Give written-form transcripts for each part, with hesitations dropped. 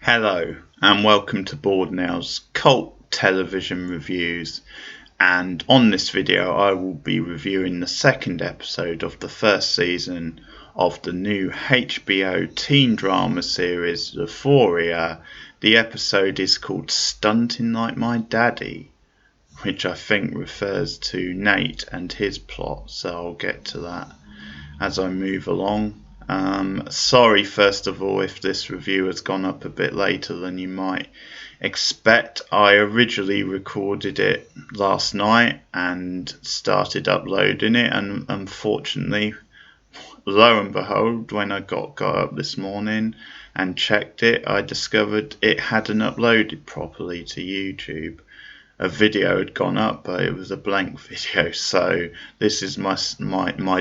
Hello and welcome to Board Now's Cult Television Reviews, and on this video I will be reviewing the second episode of the first season of the new HBO teen drama series Euphoria. The episode is called Stuntin' Like My Daddy, which I think refers to Nate and his plot, so I'll get to that as I move along. Sorry first of all if this review has gone up a bit later than you might expect. I originally recorded it last night and started uploading it, and unfortunately, lo and behold, when I got up this morning and checked it, I discovered it hadn't uploaded properly to YouTube. A video had gone up, but it was a blank video, so this is my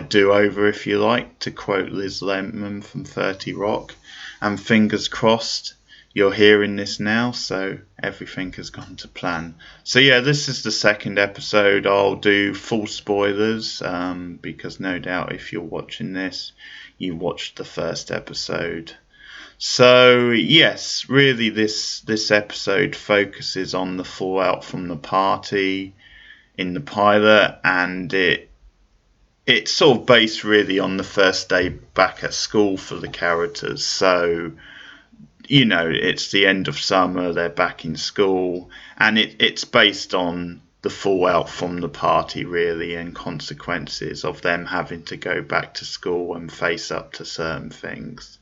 do-over, if you like, to quote Liz Lemon from 30 Rock. And fingers crossed you're hearing this now, so everything has gone to plan. So yeah, this is the second episode. I'll do full spoilers, because no doubt if you're watching this, you watched the first episode. So yes, really this episode focuses on the fallout from the party in the pilot, and it's sort of based really on the first day back at school for the characters. So, you know, it's the end of summer, they're back in school, and it's based on the fallout from the party really, and consequences of them having to go back to school and face up to certain things.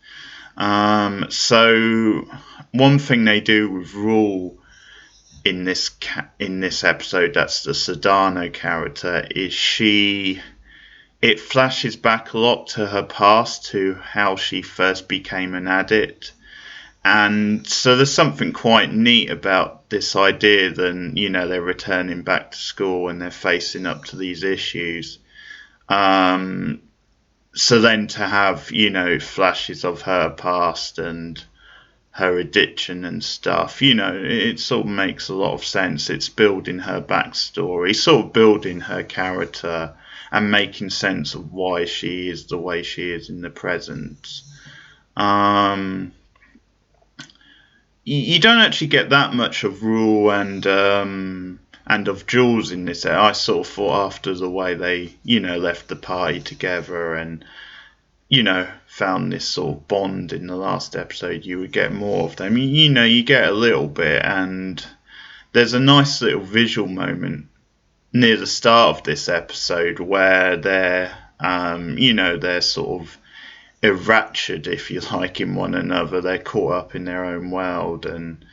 So one thing they do with Rule in this episode, that's the Sedano character, is it flashes back a lot to her past, to how she first became an addict. And so there's something quite neat about this idea that, you know, they're returning back to school and they're facing up to these issues. So then to have, you know, flashes of her past and her addiction and stuff, you know, it sort of makes a lot of sense. It's building her backstory, sort of building her character and making sense of why she is the way she is in the present. You don't actually get that much of Rule and of Jules in this. I sort of thought after the way they, you know, left the party together and, you know, found this sort of bond in the last episode, you would get more of them. You know, you get a little bit, and there's a nice little visual moment near the start of this episode where they're, you know, they're sort of enraptured, if you like, in one another. They're caught up in their own world, and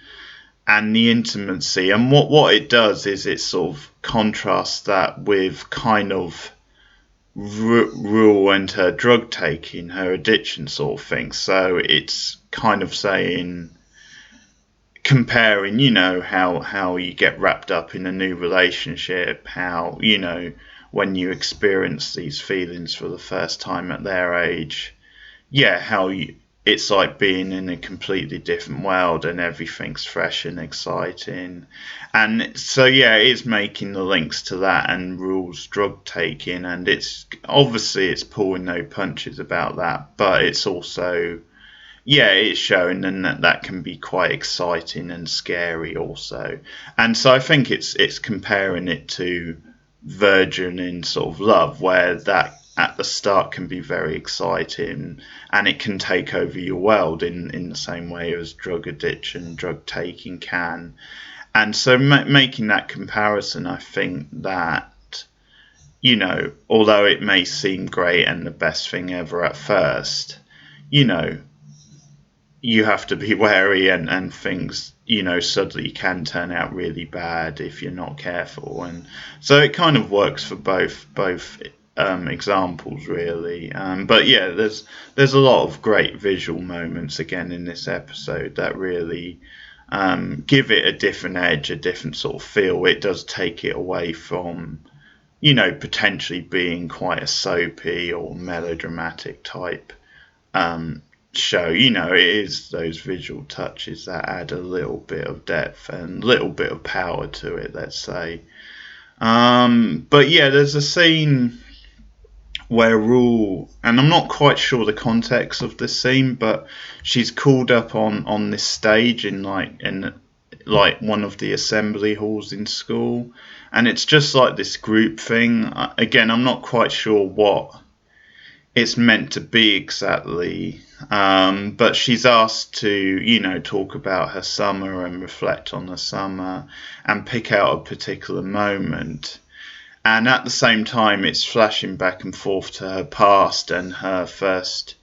the intimacy, and what it does is it sort of contrasts that with kind of Rule and her drug taking, her addiction sort of thing. So it's kind of saying, comparing, you know, how you get wrapped up in a new relationship, how, you know, when you experience these feelings for the first time at their age, yeah, it's like being in a completely different world and everything's fresh and exciting. And so, yeah, it's making the links to that and Rule's drug taking, and it's obviously it's pulling no punches about that, but it's also, yeah, it's showing that can be quite exciting and scary also. And so I think it's comparing it to Virgin in sort of Love, where that at the start can be very exciting and it can take over your world in the same way as drug addiction, drug taking can. And so making that comparison, I think that, you know, although it may seem great and the best thing ever at first, you know, you have to be wary, and things, you know, suddenly can turn out really bad if you're not careful. And so it kind of works for both examples really, but yeah, there's a lot of great visual moments again in this episode that really give it a different edge, a different sort of feel. It does take it away from, you know, potentially being quite a soapy or melodramatic type show. You know, it is those visual touches that add a little bit of depth and a little bit of power to it, let's say. But yeah, there's a scene where Rule, and I'm not quite sure the context of this scene, but she's called up on this stage in like one of the assembly halls in school, and it's just like this group thing. Again, I'm not quite sure what it's meant to be exactly, but she's asked to, talk about her summer and reflect on the summer and pick out a particular moment. And at the same time, it's flashing back and forth to her past and her first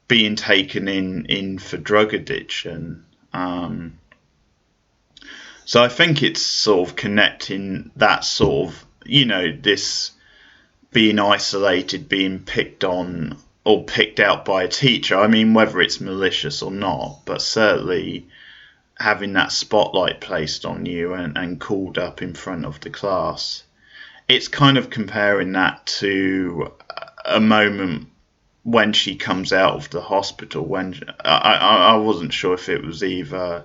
being taken in for drug addiction. So I think it's sort of connecting that sort of, this being isolated, being picked on or picked out by a teacher. I mean, whether it's malicious or not, but certainly having that spotlight placed on you and called up in front of the class. It's kind of comparing that to a moment when she comes out of the hospital. When I wasn't sure if it was either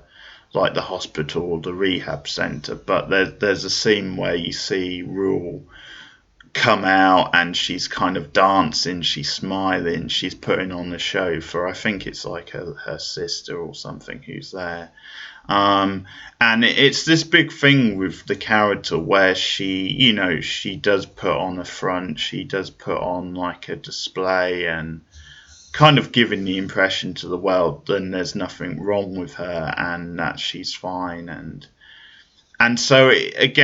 like the hospital or the rehab centre, but there's a scene where you see Rule come out and she's kind of dancing, she's smiling, she's putting on a show for, I think it's like her sister or something who's there. And it's this big thing with the character where she does put on a front, she does put on like a display and kind of giving the impression to the world that there's nothing wrong with her and that she's fine. And so it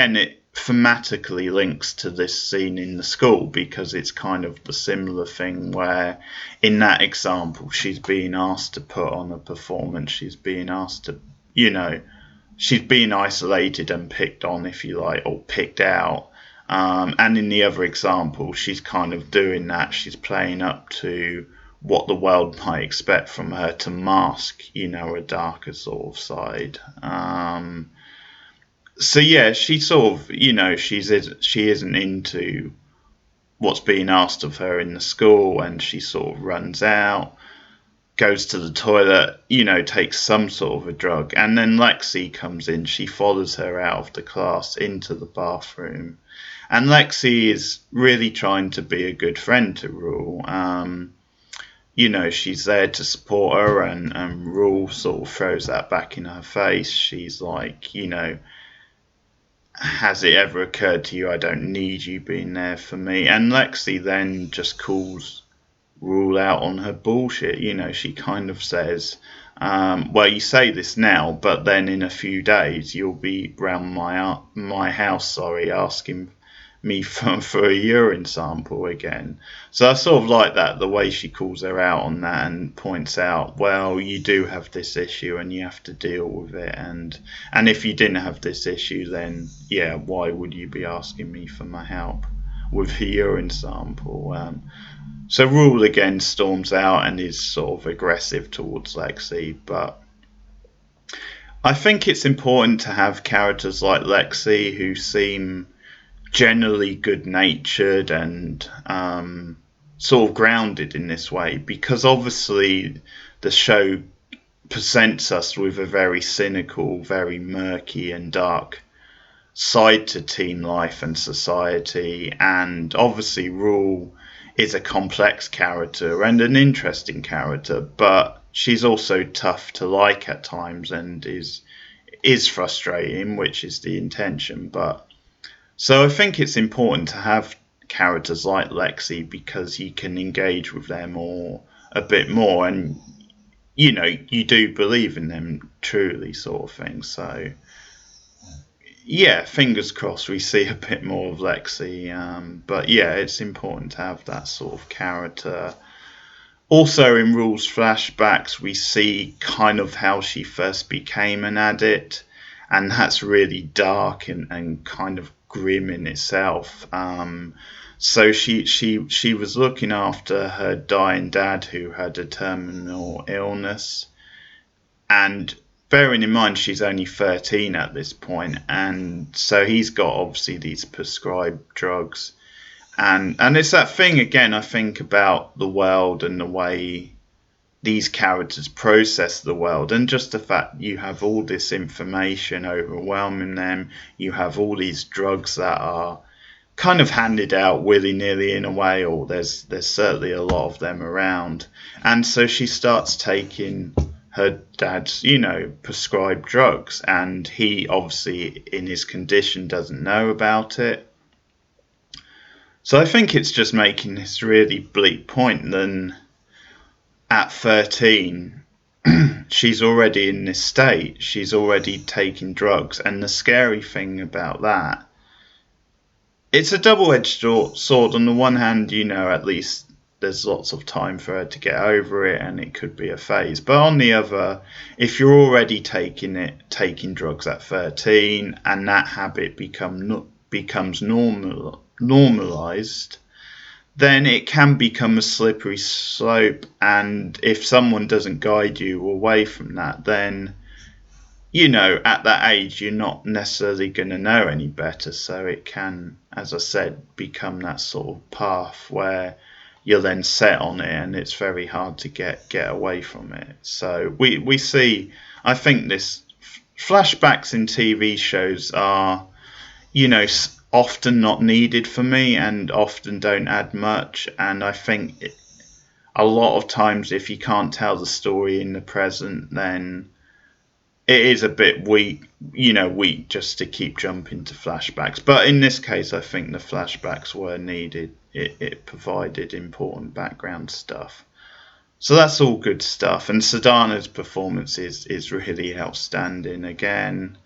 thematically links to this scene in the school, because it's kind of the similar thing where in that example she's being asked to put on a performance, she's being asked to, she's being isolated and picked on, if you like, or picked out. And in the other example, she's kind of doing that. She's playing up to what the world might expect from her to mask, a darker sort of side. So yeah, she sort of, she isn't into what's being asked of her in the school, and she sort of runs out, goes to the toilet, takes some sort of a drug, and then Lexi comes in. She follows her out of the class into the bathroom, and Lexi is really trying to be a good friend to Rule. She's there to support her, and Rule sort of throws that back in her face. She's like, has it ever occurred to you I don't need you being there for me? And Lexi then just calls Rule out on her bullshit. She kind of says, well, you say this now, but then in a few days you'll be round my house, asking me for a urine sample again. So I sort of like that, the way she calls her out on that and points out, well, you do have this issue and you have to deal with it, and if you didn't have this issue, then yeah, why would you be asking me for my help with a urine sample? So Rule again storms out and is sort of aggressive towards Lexi, but I think it's important to have characters like Lexi who seem generally good-natured and sort of grounded in this way, because obviously the show presents us with a very cynical, very murky and dark side to teen life and society, and obviously Rule is a complex character and an interesting character, but she's also tough to like at times and is frustrating, which is the intention. But so I think it's important to have characters like Lexi, because you can engage with them a bit more, and you do believe in them truly, sort of thing. So yeah, fingers crossed we see a bit more of Lexi. But yeah, it's important to have that sort of character. Also in Rule's flashbacks, we see kind of how she first became an addict, and that's really dark and kind of grim in itself. So she was looking after her dying dad, who had a terminal illness, and bearing in mind she's only 13 at this point, and so he's got obviously these prescribed drugs, and it's that thing again, I think, about the world and the way these characters process the world, and just the fact you have all this information overwhelming them, you have all these drugs that are kind of handed out willy-nilly in a way, or there's certainly a lot of them around. And so she starts taking her dad's, prescribed drugs, and he obviously in his condition doesn't know about it. So I think it's just making this really bleak point. Then at 13, she's already in this state. She's already taking drugs. And the scary thing about that, it's a double-edged sword. On the one hand, at least there's lots of time for her to get over it, and it could be a phase. But on the other, if you're already taking drugs at 13, and that habit becomes normalized, then it can become a slippery slope. And if someone doesn't guide you away from that, then at that age, you're not necessarily going to know any better. So it can, as I said, become that sort of path where you're then set on it, and it's very hard to get away from it. So we see, I think this flashbacks in TV shows are, often not needed for me, and often don't add much. And I think a lot of times, if you can't tell the story in the present, then it is a bit weak just to keep jumping to flashbacks. But in this case, I think the flashbacks were needed. It provided important background stuff. So that's all good stuff. And Sedana's performance is really outstanding again.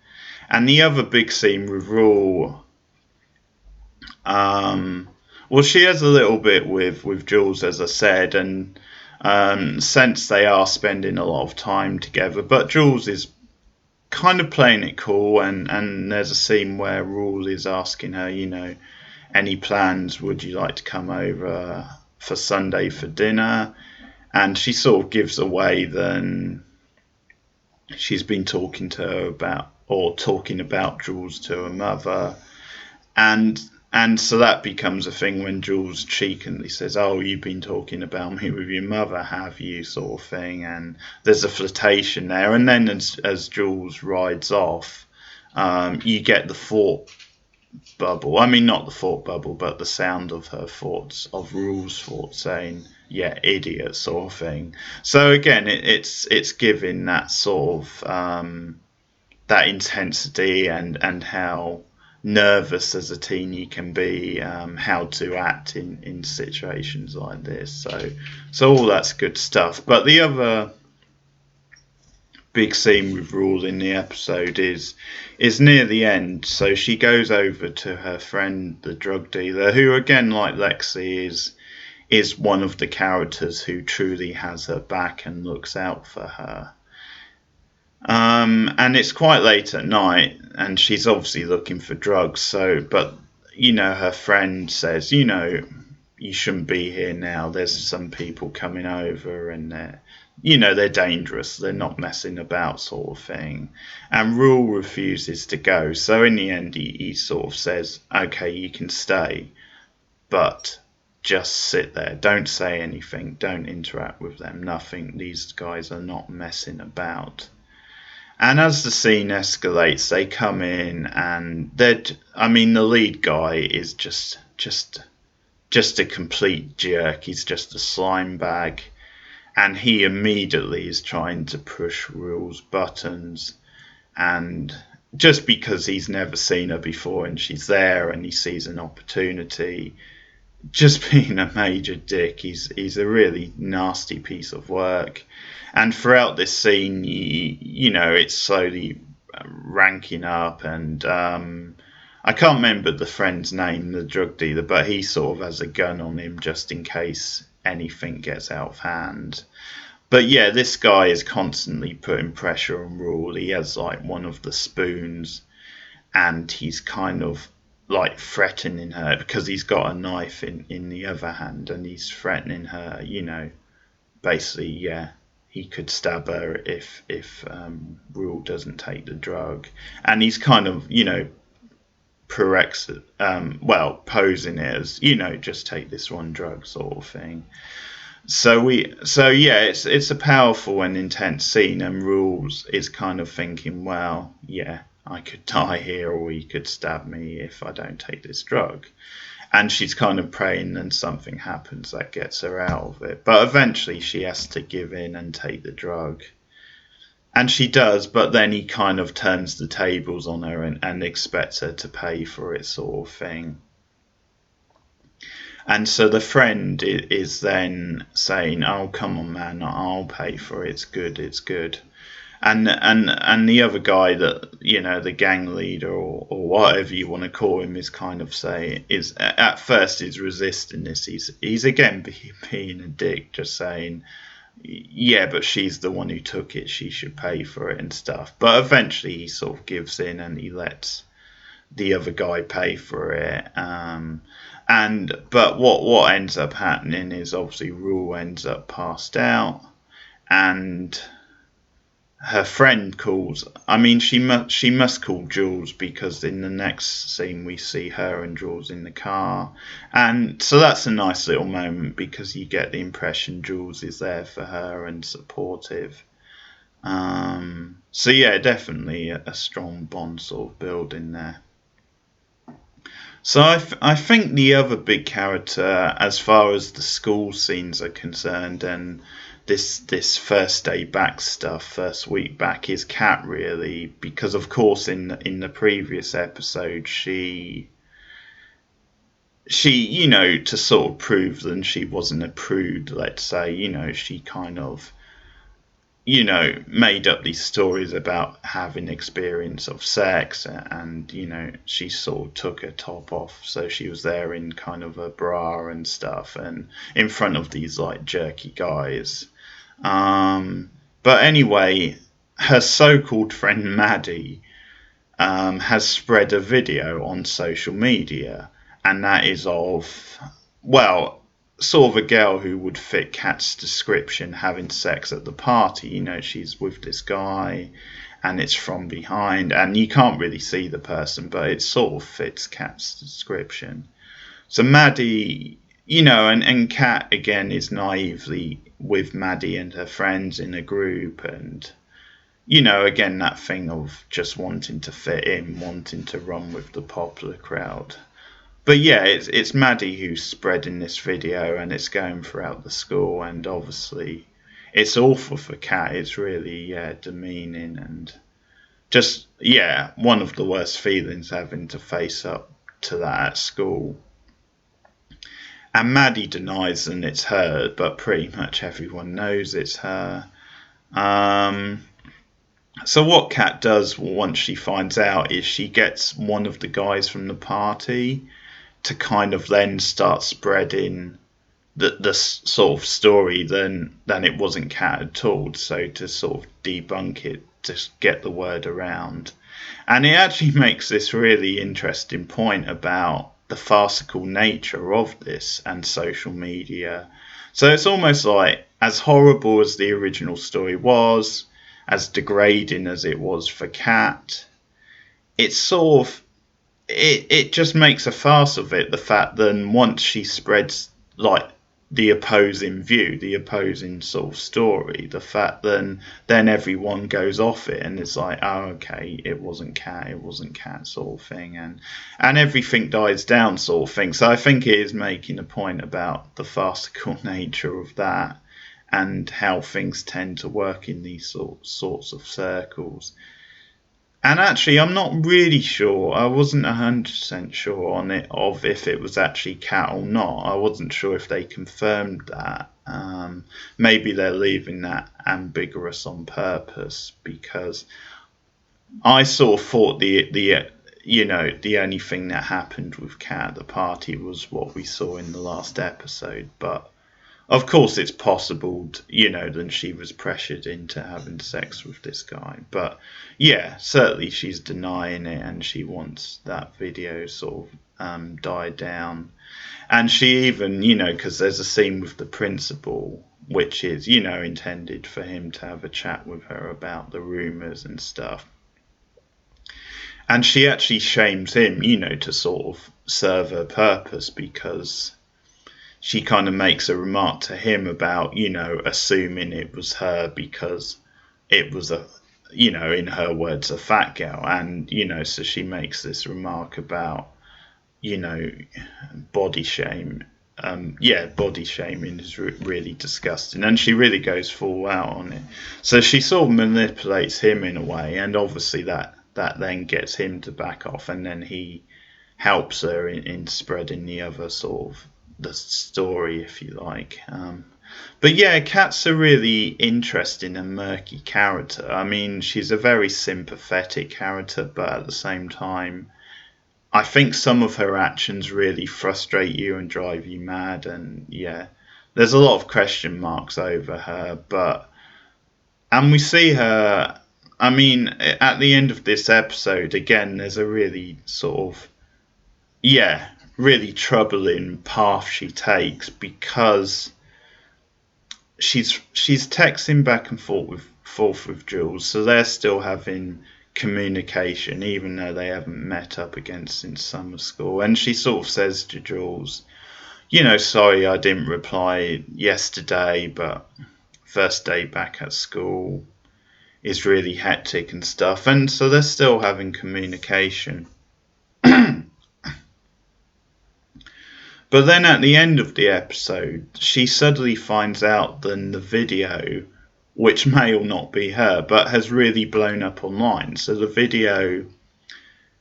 And the other big scene with Rule, well, she has a little bit with Jules, as I said, and since they are spending a lot of time together, but Jules is kind of playing it cool, and there's a scene where Rule is asking her, any plans, would you like to come over for Sunday for dinner? And she sort of gives away then she's been talking to her talking about Jules to her mother, and so that becomes a thing when Jules cheekily says, oh, you've been talking about me with your mother, have you, sort of thing. And there's a flirtation there. And then as Jules rides off, you get the thought bubble. I mean, not the thought bubble, but the sound of her thoughts, of Rule's thoughts, saying, yeah, idiot, sort of thing. So again, it's giving that sort of that intensity and how nervous as a teen you can be, how to act in situations like this. So all that's good stuff. But the other big scene with Rule in the episode is near the end. So she goes over to her friend, the drug dealer, who again, like Lexi, is one of the characters who truly has her back and looks out for her. And it's quite late at night, and she's obviously looking for drugs. But her friend says, you shouldn't be here now. There's some people coming over, and they're dangerous. They're not messing about, sort of thing. And Rule refuses to go. So in the end, he sort of says, okay, you can stay, but just sit there. Don't say anything. Don't interact with them. Nothing. These guys are not messing about. And as the scene escalates, they come in, and the lead guy is just a complete jerk. He's just a slime bag, and he immediately is trying to push Rule's buttons, and just because he's never seen her before and she's there and he sees an opportunity, just being a major dick. He's a really nasty piece of work. And throughout this scene, it's slowly ranking up, and I can't remember the friend's name, the drug dealer, but he sort of has a gun on him just in case anything gets out of hand. But yeah, this guy is constantly putting pressure on Rule. He has like one of the spoons, and he's kind of like threatening her because he's got a knife in the other hand, and he's threatening her, basically, yeah, he could stab her if Rule doesn't take the drug. And he's kind of, posing it as, just take this one drug, sort of thing. So yeah, it's a powerful and intense scene, and Rules is kind of thinking, well, yeah, I could die here, or he could stab me if I don't take this drug. And she's kind of praying, and something happens that gets her out of it. But eventually she has to give in and take the drug. And she does, but then he kind of turns the tables on her and expects her to pay for it, sort of thing. And so the friend is then saying, "Oh, come on, man, I'll pay for it. It's good, it's good." And the other guy, that, you know, the gang leader, or whatever you want to call him, is kind of saying, is at first is resisting this. He's again being a dick, just saying, yeah, but she's the one who took it, she should pay for it and stuff. But eventually he sort of gives in and he lets the other guy pay for it. But what ends up happening is, obviously, Rule ends up passed out, and her friend calls. I mean, she must call Jules, because in the next scene we see her and Jules in the car, and so that's a nice little moment, because you get the impression Jules is there for her and supportive. So yeah, definitely a strong bond sort of building there. So I think the other big character, as far as the school scenes are concerned, and this first day back stuff, first week back, is Kat, really, because of course in the previous episode she, you know, to sort of prove that she wasn't a prude, let's say, you know, she kind of, you know, made up these stories about having experience of sex, and, you know, she sort of took her top off, so she was there in kind of a bra and stuff, and in front of these like jerky guys. But anyway, her so-called friend Maddie has spread a video on social media, and that is of, well, sort of a girl who would fit Kat's description, having sex at the party. You know, she's with this guy and it's from behind, and you can't really see the person, but it sort of fits Kat's description. So Maddie, you know, and Kat again is naively with Maddie and her friends in a group, and, you know, again, that thing of just wanting to fit in, wanting to run with the popular crowd. But yeah, it's Maddie who's spreading this video, and it's going throughout the school, and obviously it's awful for Kat. It's really, yeah, demeaning, and just, yeah, one of the worst feelings, having to face up to that at school. And Maddie denies that it's her, but pretty much everyone knows it's her. So what Kat does once she finds out is she gets one of the guys from the party to kind of then start spreading the sort of story, then it wasn't Kat at all, so to sort of debunk it, to get the word around. And it actually makes this really interesting point about the farcical nature of this and social media. So it's almost like, as horrible as the original story was, as degrading as it was for Kat, it's sort of, it just makes a farce of it, the fact that once she spreads like the opposing view, the opposing sort of story, the fact then everyone goes off it, and it's like, oh, okay, it wasn't Kat sort of thing, and everything dies down sort of thing. So I think it is making a point about the farcical nature of that, and how things tend to work in these sorts of circles. And actually, I'm not really sure. I wasn't 100% sure on it, of if it was actually Kat or not. I wasn't sure if they confirmed that. Maybe they're leaving that ambiguous on purpose, because I sort of thought the you know, the only thing that happened with Kat at the party was what we saw in the last episode. But of course, it's possible, you know, that she was pressured into having sex with this guy. But yeah, certainly she's denying it, and she wants that video sort of died down. And she even, you know, because there's a scene with the principal, which is, you know, intended for him to have a chat with her about the rumours and stuff. And she actually shames him, you know, to sort of serve her purpose, because she kind of makes a remark to him about, you know, assuming it was her because it was a, in her words, a fat girl. And, so she makes this remark about, body shame. Body shaming is really disgusting, and she really goes full out on it. So she sort of manipulates him in a way, and obviously that then gets him to back off, and then he helps her in spreading the other sort of the story, if you like. But yeah, Kat's a really interesting and murky character. I mean, she's a very sympathetic character, but at the same time, I think some of her actions really frustrate you and drive you mad. And yeah, there's a lot of question marks over her. And we see her, I mean, at the end of this episode, again, there's a really sort of, really troubling path she takes, because she's texting back and forth with Jules, so they're still having communication even though they haven't met up again since summer school. And she sort of says to Jules, sorry I didn't reply yesterday, but first day back at school is really hectic and stuff. And so they're still having communication. But then at the end of the episode, she suddenly finds out that the video, which may or not be her, but has really blown up online. So the video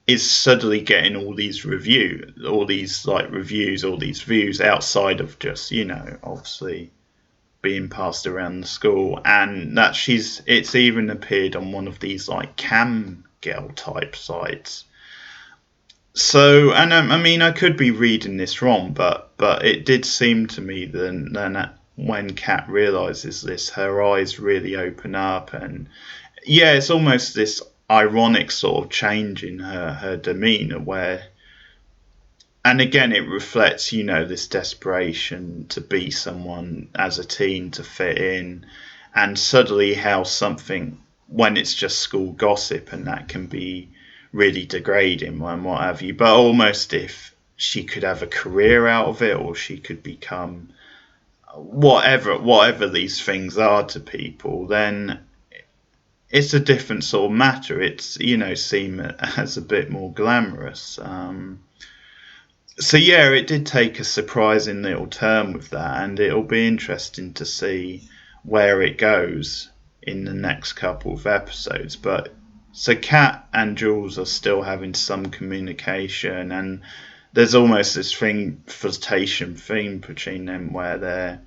is suddenly getting all these reviews, all these views outside of just, obviously being passed around the school. And that it's even appeared on one of these like cam girl type sites. So, and I mean, I could be reading this wrong, but it did seem to me then when Kat realizes this, her eyes really open up, and yeah, it's almost this ironic sort of change in her demeanor, where, and again, it reflects, this desperation to be someone as a teen, to fit in, and suddenly how something, when it's just school gossip, and that can be really degrading and what have you, but almost if she could have a career out of it, or she could become whatever these things are to people, then it's a different sort of matter. It's, seem as a bit more glamorous. So yeah, it did take a surprising little turn with that, and it'll be interesting to see where it goes in the next couple of episodes. But so Kat and Jules are still having some communication, and there's almost this flirtation theme between them where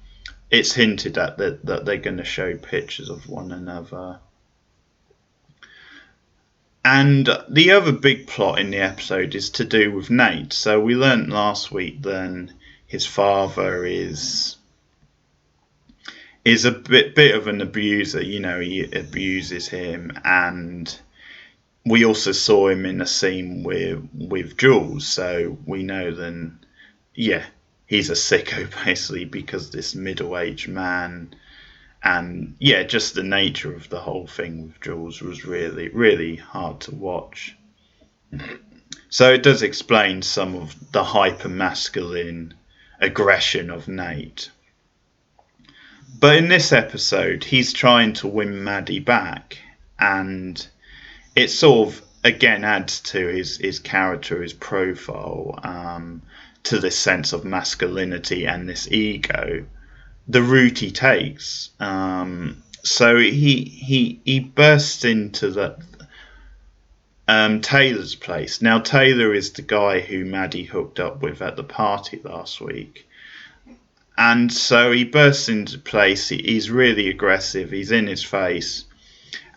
it's hinted at that they're going to show pictures of one another. And the other big plot in the episode is to do with Nate. So we learnt last week then his father is a bit of an abuser. He abuses him, and we also saw him in a scene with Jules, so we know then, he's a sicko basically, because this middle-aged man, and just the nature of the whole thing with Jules was really, really hard to watch. So it does explain some of the hyper-masculine aggression of Nate. But in this episode, he's trying to win Maddie back, and it sort of, again, adds to his character, his profile, to this sense of masculinity and this ego, the route he takes. So he bursts into Taylor's place. Now, Taylor is the guy who Maddie hooked up with at the party last week. And so he bursts into place. He's really aggressive. He's in his face.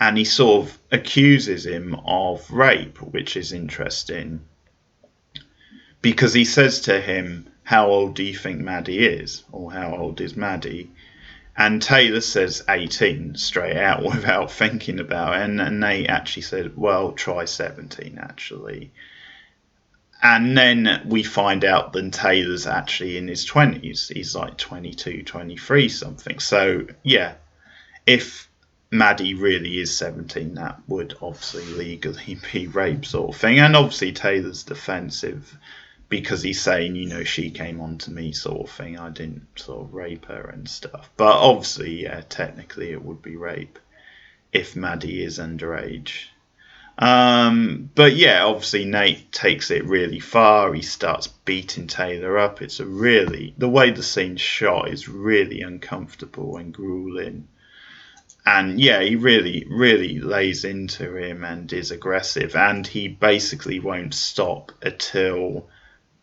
And he sort of accuses him of rape, which is interesting, because he says to him, how old do you think Maddie is? Or how old is Maddie? And Taylor says 18 straight out without thinking about it. And Nate actually said, well, try 17 actually. And then we find out that Taylor's actually in his 20s. He's like 22, 23 something. So yeah, if Maddie really is 17, that would obviously legally be rape sort of thing. And obviously Taylor's defensive, because he's saying, she came on to me sort of thing. I didn't sort of rape her and stuff. But obviously, technically it would be rape if Maddie is underage. But yeah, obviously Nate takes it really far. He starts beating Taylor up. It's the way the scene's shot is really uncomfortable and grueling. And yeah, he really, really lays into him and is aggressive. And he basically won't stop until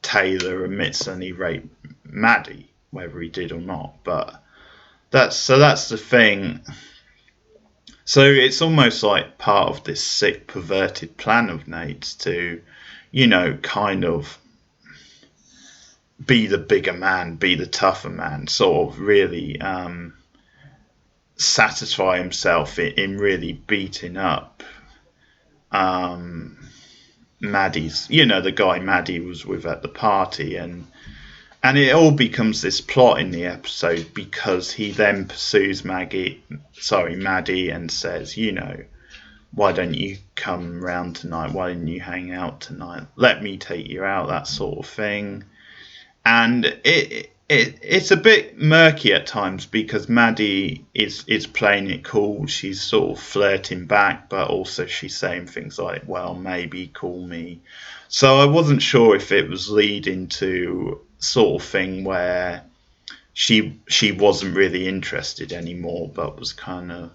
Taylor admits that he raped Maddie, whether he did or not. But that's the thing. So it's almost like part of this sick, perverted plan of Nate's to, kind of be the bigger man, be the tougher man, sort of really satisfy himself in really beating up Maddie's, the guy Maddie was with at the party, and it all becomes this plot in the episode because he then pursues Maddie, and says, why don't you come round tonight? Why didn't you hang out tonight? Let me take you out, that sort of thing. And it's a bit murky at times because Maddie is playing it cool. She's sort of flirting back, but also she's saying things like, well, maybe call me. So I wasn't sure if it was leading to sort of thing where she wasn't really interested anymore, but was kind of,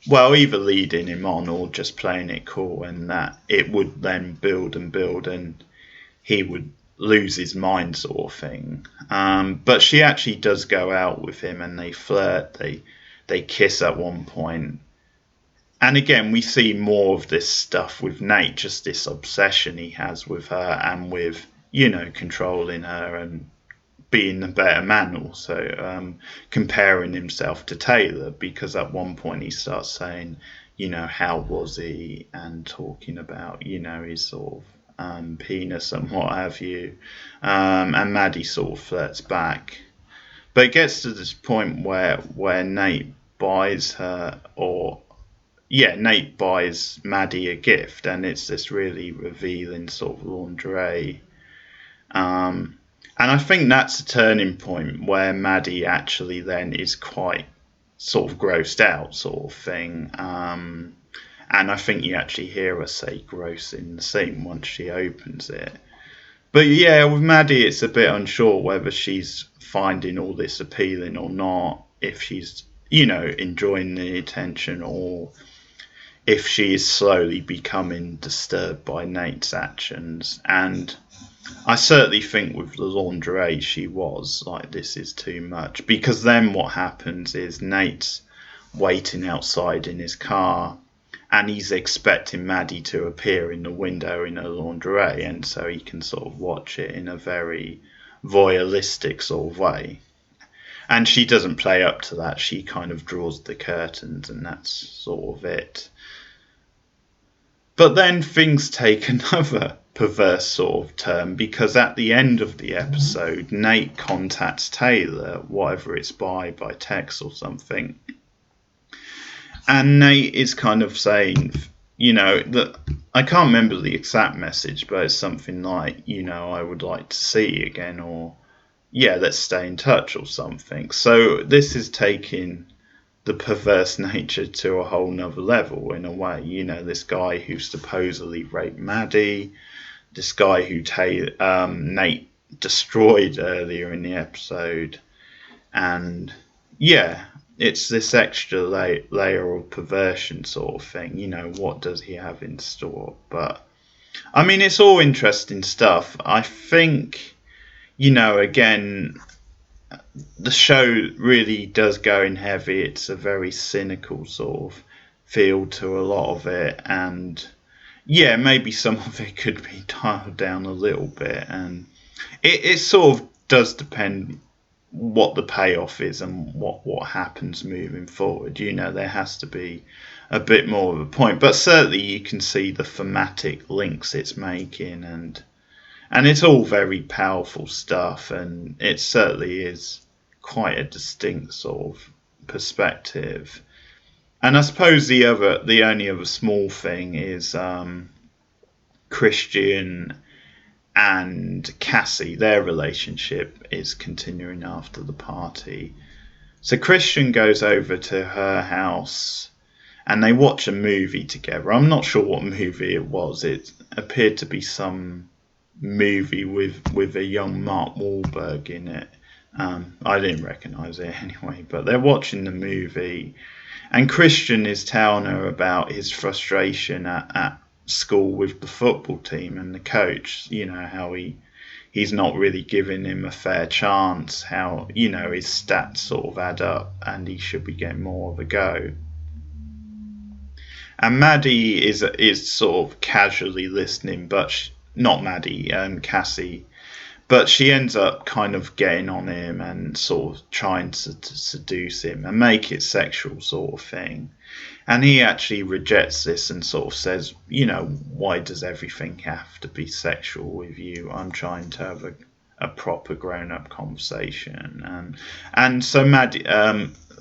well, either leading him on or just playing it cool, and that it would then build and build and he would lose his mind, sort of thing. But she actually does go out with him and they flirt, they kiss at one point. And again, we see more of this stuff with Nate, just this obsession he has with her and with, controlling her and being the better man also, comparing himself to Taylor, because at one point he starts saying, how was he, and talking about, his sort of penis and what have you, and Maddie sort of flirts back. But it gets to this point where Nate buys Nate buys Maddie a gift, and it's this really revealing sort of lingerie. And I think that's a turning point where Maddie actually then is quite sort of grossed out, sort of thing. And I think you actually hear her say gross in the scene once she opens it. But yeah, with Maddie, it's a bit unsure whether she's finding all this appealing or not, if she's, enjoying the attention, or if she is slowly becoming disturbed by Nate's actions. And I certainly think with the lingerie she was like, this is too much, because then what happens is Nate's waiting outside in his car and he's expecting Maddie to appear in the window in her lingerie, and so he can sort of watch it in a very voyeuristic sort of way. And she doesn't play up to that, she kind of draws the curtains and that's sort of it. But then things take another perverse sort of turn, because at the end of the episode, Nate contacts Taylor, whatever it's by text or something. And Nate is kind of saying, that I can't remember the exact message, but it's something like, I would like to see you again, or yeah, let's stay in touch or something. So this is taking the perverse nature to a whole nother level in a way. This guy who supposedly raped Maddie, this guy who Nate destroyed earlier in the episode, and yeah, it's this extra layer of perversion sort of thing. What does he have in store? But I mean, it's all interesting stuff. I think, again, the show really does go in heavy. It's a very cynical sort of feel to a lot of it, and yeah, maybe some of it could be dialed down a little bit, and it sort of does depend what the payoff is and what happens moving forward. There has to be a bit more of a point, but certainly you can see the thematic links it's making, and it's all very powerful stuff, and it certainly is quite a distinct sort of perspective. And I suppose the only other small thing is Christian and Cassie, their relationship is continuing after the party. So Christian goes over to her house and they watch a movie together. I'm not sure what movie it was. It appeared to be some movie with a young Mark Wahlberg in it. I didn't recognise it anyway, but they're watching the movie, and Christian is telling her about his frustration at school with the football team and the coach. You know, how he's not really giving him a fair chance, how, you know, his stats sort of add up and he should be getting more of a go. And Maddie is sort of casually listening, but not Maddie, Cassie. But she ends up kind of getting on him and sort of trying to seduce him and make it sexual sort of thing. And he actually rejects this and sort of says, you know, why does everything have to be sexual with you? I'm trying to have a proper grown-up conversation. And so Maddie,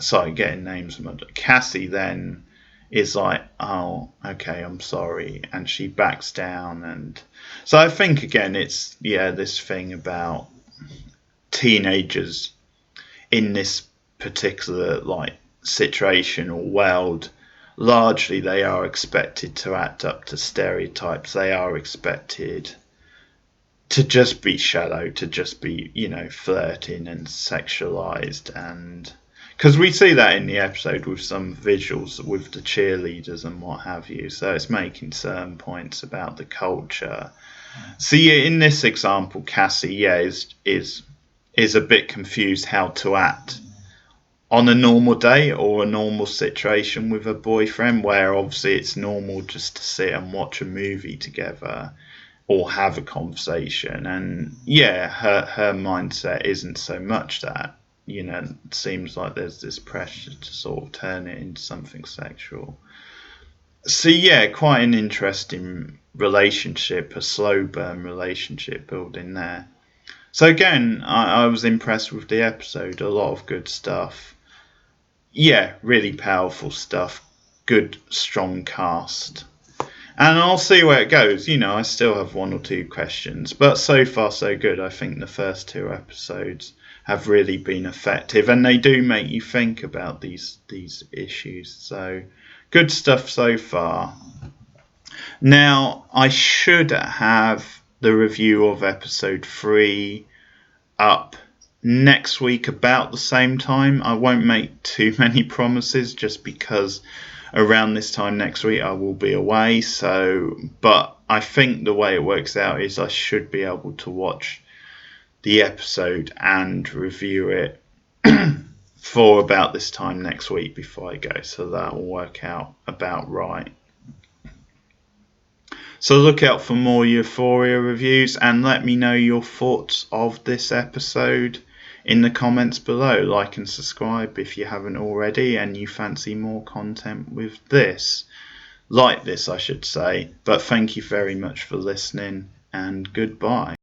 sorry, getting names muddled. Cassie then is like, oh, okay, I'm sorry, and she backs down. And so I think again it's this thing about teenagers in this particular like situation or world. Largely they are expected to act up to stereotypes. They are expected to just be shallow, to just be, you know, flirting and sexualized. And because we see that in the episode with some visuals with the cheerleaders and what have you. So it's making certain points about the culture. So yeah, in this example, Cassie, is a bit confused how to act on a normal day or a normal situation with a boyfriend, where obviously it's normal just to sit and watch a movie together or have a conversation. And yeah, her mindset isn't so much that. You know, it seems like there's this pressure to sort of turn it into something sexual. So yeah, quite an interesting relationship, a slow burn relationship building there. So again, I was impressed with the episode. A lot of good stuff. Yeah, really powerful stuff. Good, strong cast. And I'll see where it goes. You know, I still have one or two questions, but so far so good. I think the first two episodes have really been effective, and they do make you think about these issues. So good stuff so far. Now I should have the review of episode 3 up next week about the same time. I won't make too many promises just because around this time next week I will be away. So, but I think the way it works out is I should be able to watch the episode and review it for about this time next week before I go. So that will work out about right. So look out for more Euphoria reviews, and let me know your thoughts of this episode in the comments below. Like and subscribe if you haven't already and you fancy more content with this. Like this, I should say. But thank you very much for listening, and goodbye.